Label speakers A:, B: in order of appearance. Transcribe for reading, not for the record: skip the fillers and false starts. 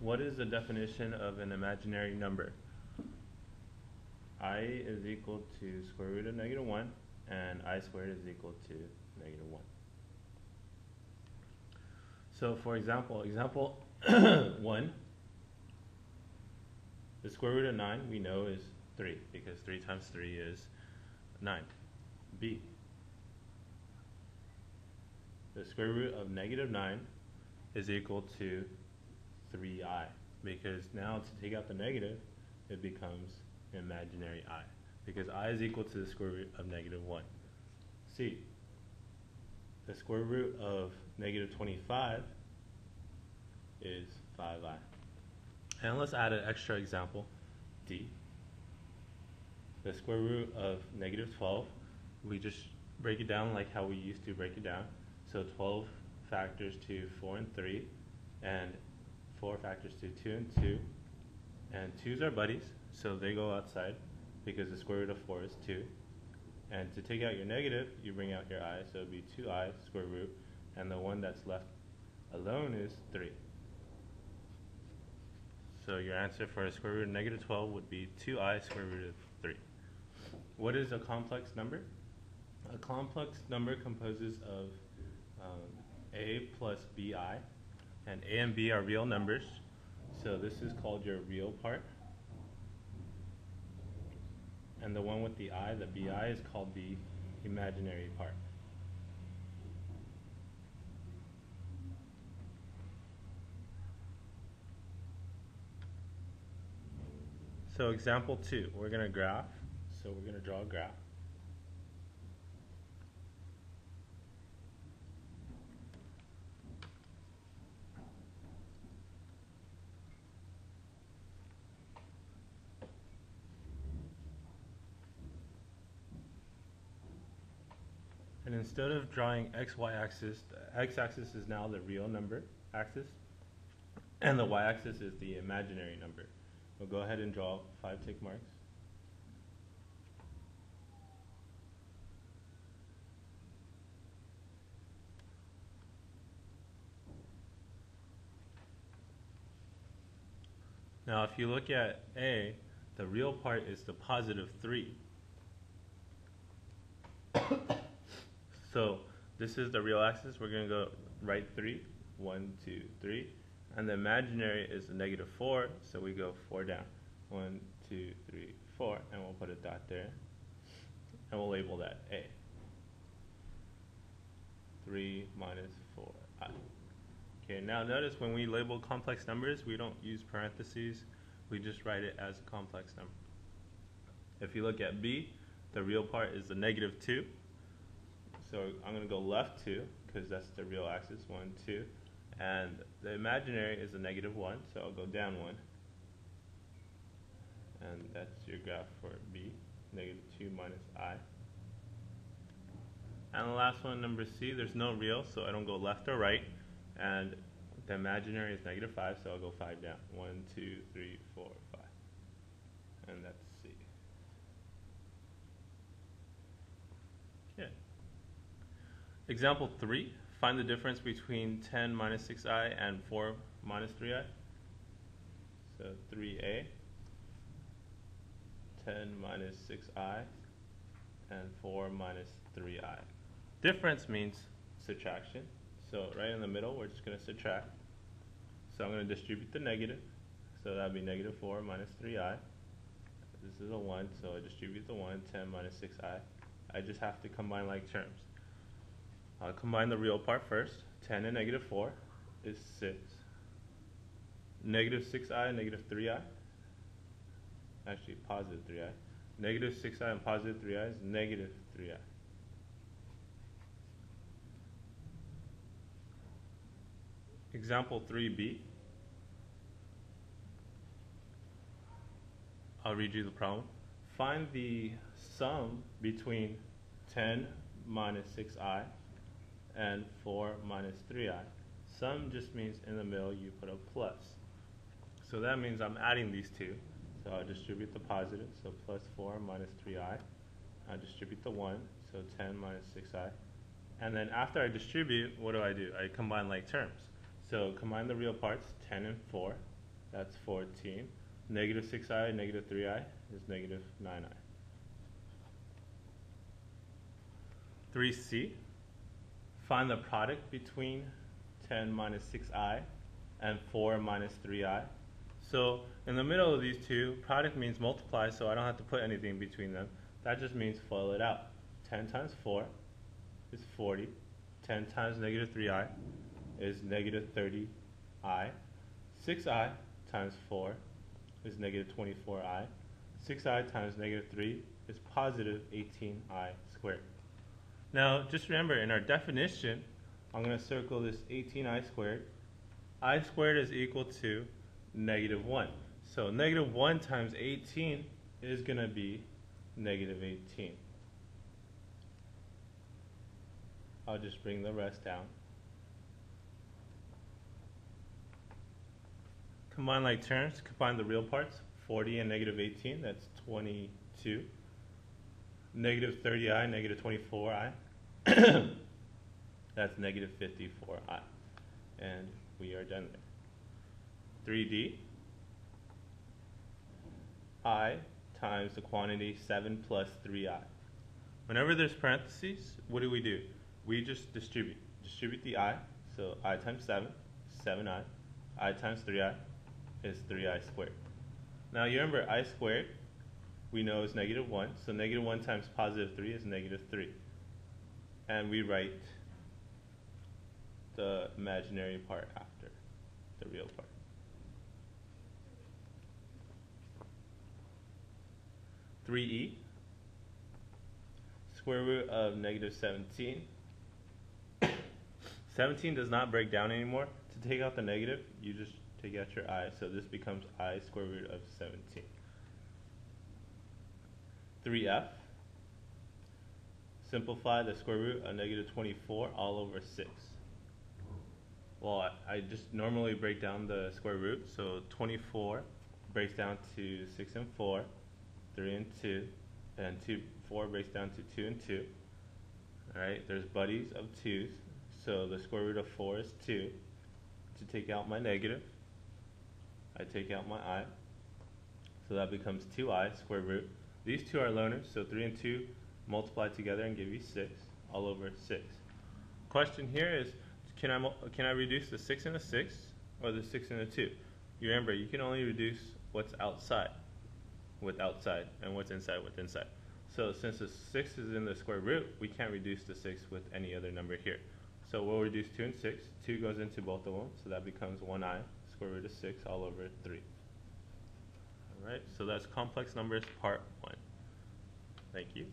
A: What is the definition of an imaginary number? I is equal to square root of negative 1, and I squared is equal to negative 1. So for example 1, the square root of 9 we know is 3, because 3 times 3 is 9. B, the square root of negative 9 is equal to 3i, because now to take out the negative, it becomes imaginary I, because I is equal to the square root of negative 1. C, the square root of negative 25 is 5i. And let's add an extra example, D. The square root of negative 12, we just break it down like how we used to break it down. So 12 factors to 4 and 3, and 4 factors to 2 and 2. And 2's are buddies, so they go outside because the square root of 4 is 2. And to take out your negative, you bring out your I, so it would be 2i square root, and the one that's left alone is 3. So your answer for a square root of negative 12 would be 2i square root of 3. What is a complex number? A complex number composes of a plus bi, and a and b are real numbers, so this is called your real part. And the one with the I, the bi, is called the imaginary part. So example 2, we're going to graph. So we're going to draw a graph. And instead of drawing x-y axis, the x-axis is now the real number axis, and the y-axis is the imaginary number. We'll go ahead and draw 5 tick marks. Now if you look at A, the real part is the positive 3. So this is the real axis. We're going to go right 3, 1, 2, 3. And the imaginary is the negative 4, so we go 4 down. 1, 2, 3, 4, and we'll put a dot there. And we'll label that A. 3 minus 4i. Okay, now notice when we label complex numbers, we don't use parentheses. We just write it as a complex number. If you look at B, the real part is the negative 2. So I'm going to go left 2, because that's the real axis, 1, 2. And the imaginary is a negative 1, so I'll go down 1. And that's your graph for B, negative 2 minus I. And the last one, number C, there's no real, so I don't go left or right. And the imaginary is negative 5, so I'll go 5 down. 1, 2, 3, 4, 5. And that's C. Yeah. Example 3, find the difference between 10 minus 6i and 4 minus 3i. So 3a, 10 minus 6i, and 4 minus 3i. Difference means subtraction. So right in the middle, we're just going to subtract. So I'm going to distribute the negative. So that would be negative 4 minus 3i. This is a 1, so I distribute the 1, 10 minus 6i. I just have to combine like terms. I'll combine the real part first. 10 and negative 4 is 6. Negative 6i and negative 3i. Actually, positive 3i. Negative 6i and positive 3i is negative 3i. Example 3b. I'll read you the problem. Find the sum between 10 minus 6i and 4 minus 3i. Sum just means in the middle you put a plus. So that means I'm adding these two. So I'll distribute the positive, so plus 4 minus 3i. I'll distribute the 1, so 10 minus 6i. And then after I distribute, what do? I combine like terms. So combine the real parts, 10 and 4. That's 14. Negative 6i, negative 3i is negative 9i. 3c, find the product between 10 minus 6i and 4 minus 3i. So in the middle of these two, product means multiply, so I don't have to put anything between them. That just means FOIL it out. 10 times 4 is 40. 10 times negative 3i is negative 30i. 6i times 4 is negative 24i. 6i times negative 3 is positive 18i squared. Now, just remember, in our definition, I'm going to circle this 18i squared. I squared is equal to negative 1. So negative 1 times 18 is going to be negative 18. I'll just bring the rest down. Combine like terms, combine the real parts. 40 and negative 18, that's 22. Negative 30i, negative 24i, that's negative 54i. And we are done there. 3D, I times the quantity 7 plus 3i. Whenever there's parentheses, what do? We just distribute. Distribute the I, so I times 7, 7i. I times 3i is 3i squared. Now you remember I squared, we know is negative 1, so negative 1 times positive 3 is negative 3. And we write the imaginary part after the real part. (3e) square root of negative 17. 17 does not break down anymore. To take out the negative, you just take out your I, so this becomes I square root of 17. 3f, simplify the square root of negative 24 all over 6. Well, I just normally break down the square root, so 24 breaks down to 6 and 4, 3 and 2, and 4 breaks down to 2 and 2. Alright, there's buddies of 2's, so the square root of 4 is 2. To take out my negative, I take out my I, so that becomes 2i square root. These two are loners, so 3 and 2 multiply together and give you 6 all over 6. Question here is, can I reduce the 6 and the 6 or the 6 and the 2? You remember, you can only reduce what's outside with outside and what's inside with inside. So since the 6 is in the square root, we can't reduce the 6 with any other number here. So we'll reduce 2 and 6. 2 goes into both of them, so that becomes 1i square root of 6 all over 3. Alright, so that's complex numbers part 1. Thank you.